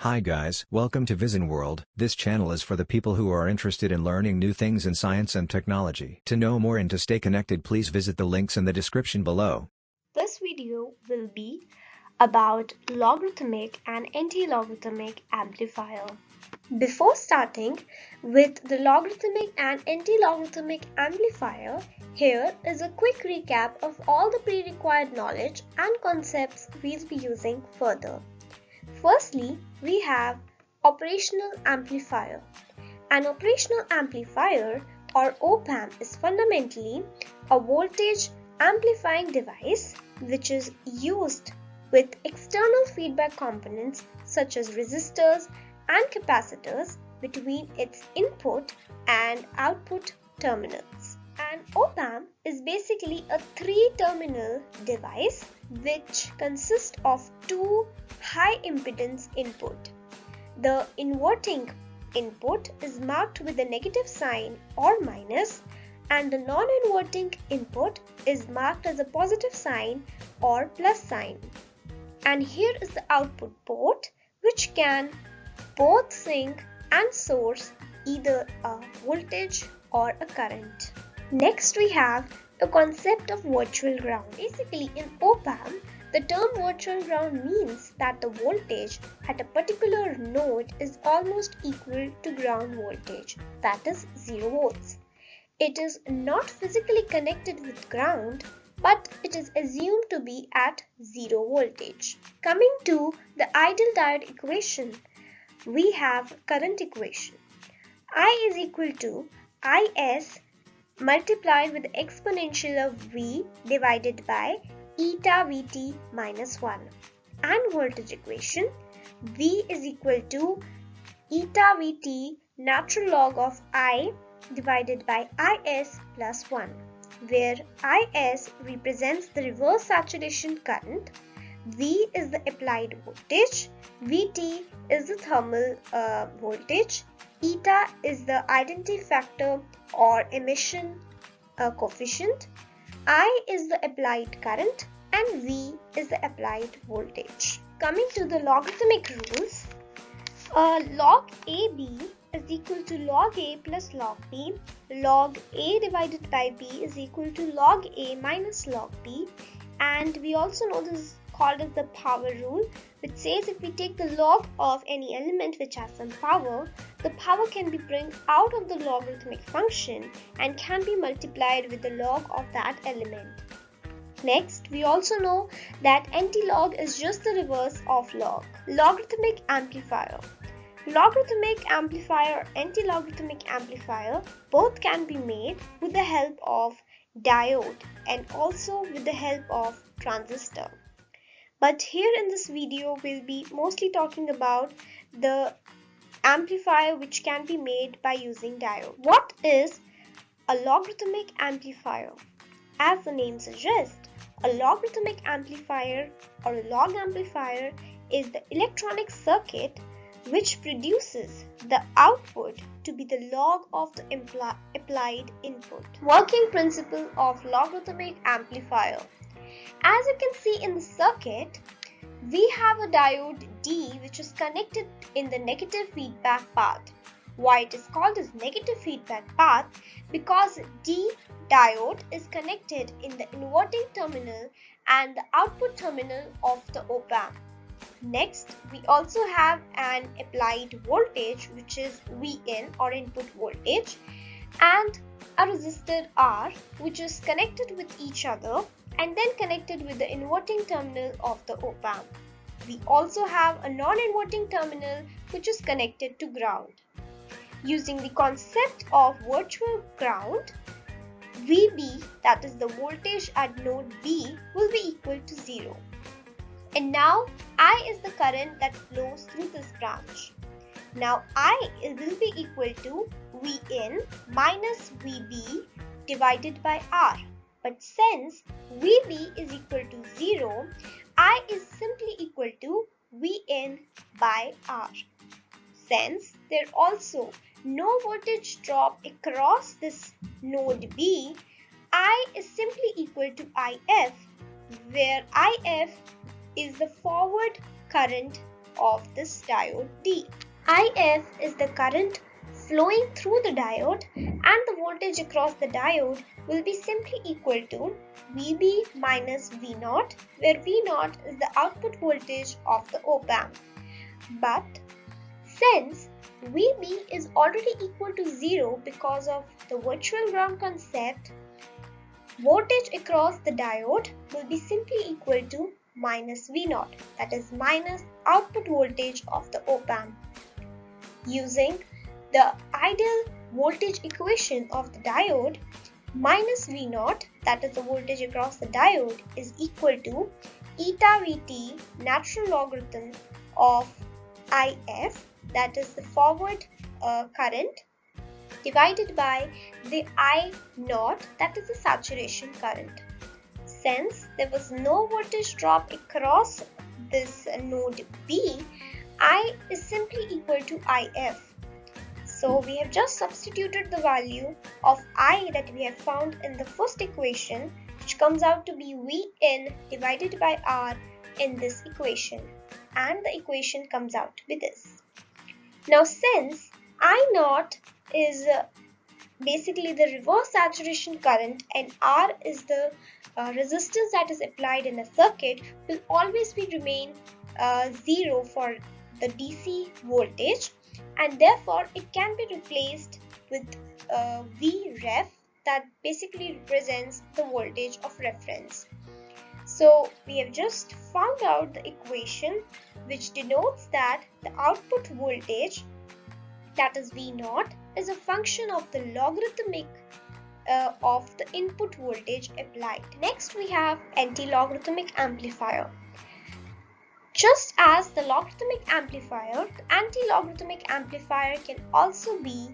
Hi guys, welcome to Vision World. This channel is for the people who are interested in learning new things in science and technology. To know more and to stay connected, please visit the links in the description below. This video will be about logarithmic and anti-logarithmic amplifier. Before starting with the logarithmic and anti-logarithmic amplifier, here is a quick recap of all the pre-required knowledge and concepts we'll be using further. Firstly, we have operational amplifier. An operational amplifier or op-amp is fundamentally a voltage amplifying device which is used with external feedback components such as resistors and capacitors between its input and output terminals. An op-amp is basically a three-terminal device which consists of two high impedance input. The inverting input is marked with a negative sign or minus, and the non-inverting input is marked as a positive sign or plus sign. And here is the output port, which can both sink and source either a voltage or a current. Next we have the concept of virtual ground. Basically in op-amp, the term virtual ground means that the voltage at a particular node is almost equal to ground voltage, that is 0 volts. It is not physically connected with ground, but it is assumed to be at 0 voltage. Coming to the ideal diode equation, we have current equation. I is equal to Is multiplied with the exponential of V divided by eta Vt minus 1. And voltage equation, V is equal to eta Vt natural log of I divided by Is plus 1, where Is represents the reverse saturation current, V is the applied voltage, Vt is the thermal voltage, eta is the identity factor or emission coefficient, I is the applied current, and V is the applied voltage. Coming to the logarithmic rules, log AB is equal to log A plus log B, log A divided by B is equal to log A minus log B, and we also know this is called as the power rule, which says if we take the log of any element which has some power, the power can be brought out of the logarithmic function and can be multiplied with the log of that element. Next, we also know that anti-log is just the reverse of log. Logarithmic amplifier. Logarithmic amplifier, anti-logarithmic amplifier, both can be made with the help of diode and also with the help of transistor. But here in this video, we'll be mostly talking about the amplifier which can be made by using diode. What is a logarithmic amplifier? As the name suggests, a logarithmic amplifier or a log amplifier is the electronic circuit which produces the output to be the log of the applied input. Working principle of logarithmic amplifier. As you can see in the circuit, we have a diode D which is connected in the negative feedback path. Why it is called as negative feedback path? Because D diode is connected in the inverting terminal and the output terminal of the op-amp. Next, we also have an applied voltage which is Vin or input voltage, and a resistor R which is connected with each other and then connected with the inverting terminal of the op-amp. We also have a non-inverting terminal which is connected to ground. Using the concept of virtual ground, Vb, that is the voltage at node B, will be equal to 0. And now I is the current that flows through this branch. Now I will be equal to Vin minus Vb divided by R. But since Vb is equal to 0, I is simply equal to Vn by R. Since there also no voltage drop across this node B, I is simply equal to If, where If is the forward current of this diode D. IF is the current flowing through the diode, and the voltage across the diode will be simply equal to VB minus V0, where V0 is the output voltage of the op-amp. But since VB is already equal to 0 because of the virtual ground concept, voltage across the diode will be simply equal to minus V0, that is minus output voltage of the op-amp. Using the ideal voltage equation of the diode, minus V0, that is the voltage across the diode, is equal to eta Vt natural logarithm of IF, that is the forward current, divided by the I0, that is the saturation current. Since there was no voltage drop across this node B, I is simply equal to IF. So we have just substituted the value of I that we have found in the first equation, which comes out to be Vn divided by R in this equation, and the equation comes out to be this. Now since I0 is basically the reverse saturation current and R is the resistance that is applied in a circuit, will always remain 0 for the DC voltage, and therefore it can be replaced with Vref, that basically represents the voltage of reference. So we have just found out the equation which denotes that the output voltage, that is V0, is a function of the logarithmic of the input voltage applied. Next we have anti-logarithmic amplifier. Just as the logarithmic amplifier, the anti-logarithmic amplifier can also be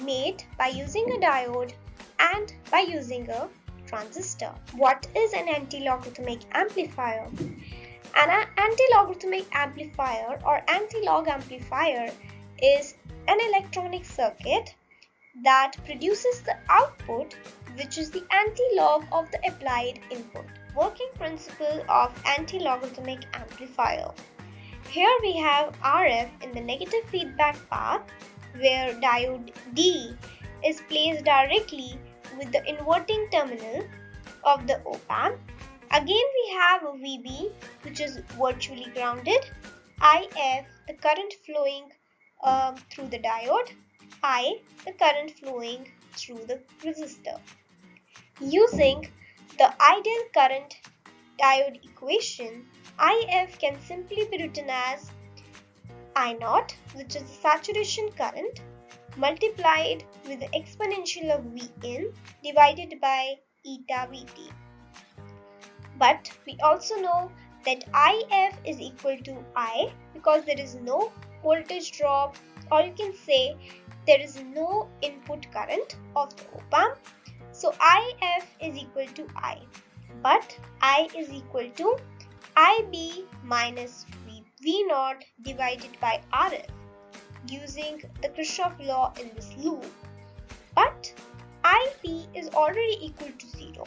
made by using a diode and by using a transistor. What is an anti-logarithmic amplifier? An anti-logarithmic amplifier or anti-log amplifier is an electronic circuit that produces the output which is the anti-log of the applied input. Working principle of anti-logarithmic amplifier. Here we have RF in the negative feedback path, where diode D is placed directly with the inverting terminal of the op-amp. Again we have a VB which is virtually grounded, IF the current flowing through the diode, I the current flowing through the resistor. Using the ideal current diode equation, IF can simply be written as I0, which is the saturation current, multiplied with the exponential of Vn divided by eta Vt. But we also know that IF is equal to I because there is no voltage drop, or you can say there is no input current of the op-amp. So IF is equal to I, but I is equal to IB minus V0 divided by RF, using the Kirchhoff law in this loop. But IP is already equal to 0,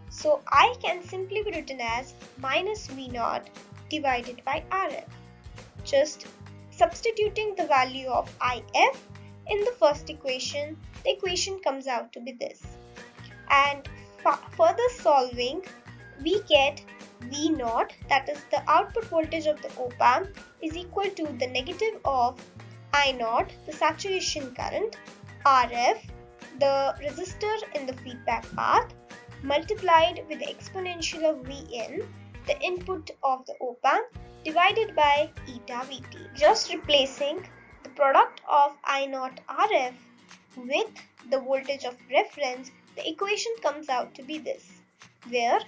so I can simply be written as minus V0 divided by RF. Just substituting the value of IF in the first equation, the equation comes out to be this. And further solving, we get V0, that is the output voltage of the op-amp, is equal to the negative of I0, the saturation current, RF, the resistor in the feedback path, multiplied with the exponential of Vn, the input of the op-amp, divided by eta Vt. Just replacing the product of I0 RF with the voltage of reference, the equation comes out to be this, where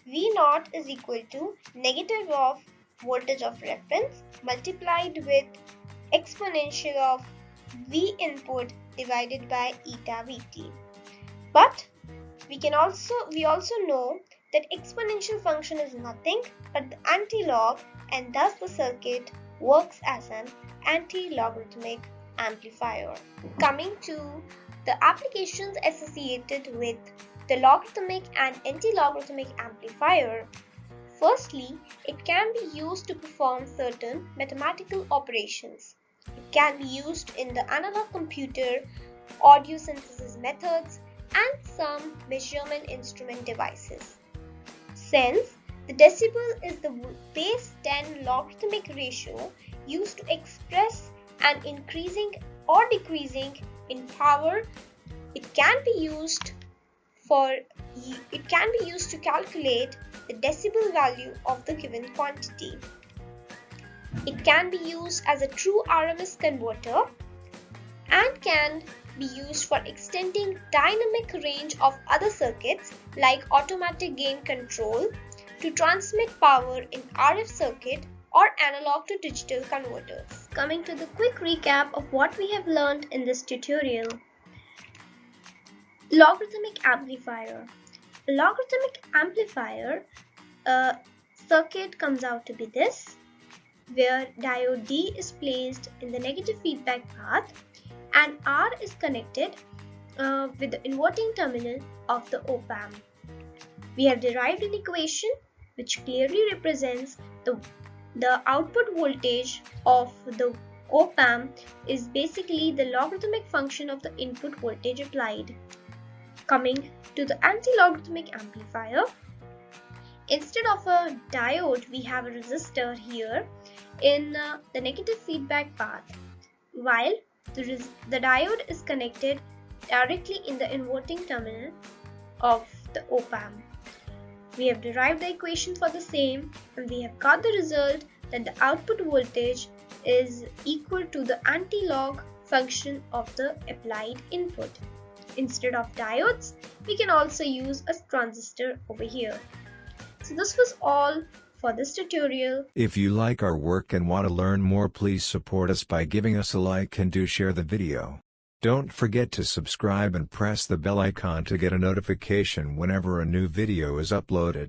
V0 is equal to negative of voltage of reference multiplied with exponential of V input divided by eta Vt. But we also know that exponential function is nothing but the anti-log, and thus the circuit works as an anti-logarithmic amplifier. Coming to the applications associated with the logarithmic and anti-logarithmic amplifier. Firstly, it can be used to perform certain mathematical operations. It can be used in the analog computer, audio synthesis methods, and some measurement instrument devices. Since the decibel is the base 10 logarithmic ratio used to express an increasing or decreasing in power, it can be used to calculate the decibel value of the given quantity. It can be used as a true RMS converter and can be used for extending dynamic range of other circuits like automatic gain control to transmit power in RF circuit or analog to digital converters. Coming to the quick recap of what we have learned in this tutorial. Logarithmic amplifier. A logarithmic amplifier circuit comes out to be this, where diode D is placed in the negative feedback path and R is connected with the inverting terminal of the op-amp. We have derived an equation which clearly represents the output voltage of the op-amp is basically the logarithmic function of the input voltage applied. Coming to the anti-logarithmic amplifier, instead of a diode, we have a resistor here in the negative feedback path, while the diode is connected directly in the inverting terminal of the op-amp. We have derived the equation for the same, and we have got the result that the output voltage is equal to the anti-log function of the applied input. Instead of diodes, we can also use a transistor over here. So this was all for this tutorial. If you like our work and want to learn more, please support us by giving us a like and do share the video. Don't forget to subscribe and press the bell icon to get a notification whenever a new video is uploaded.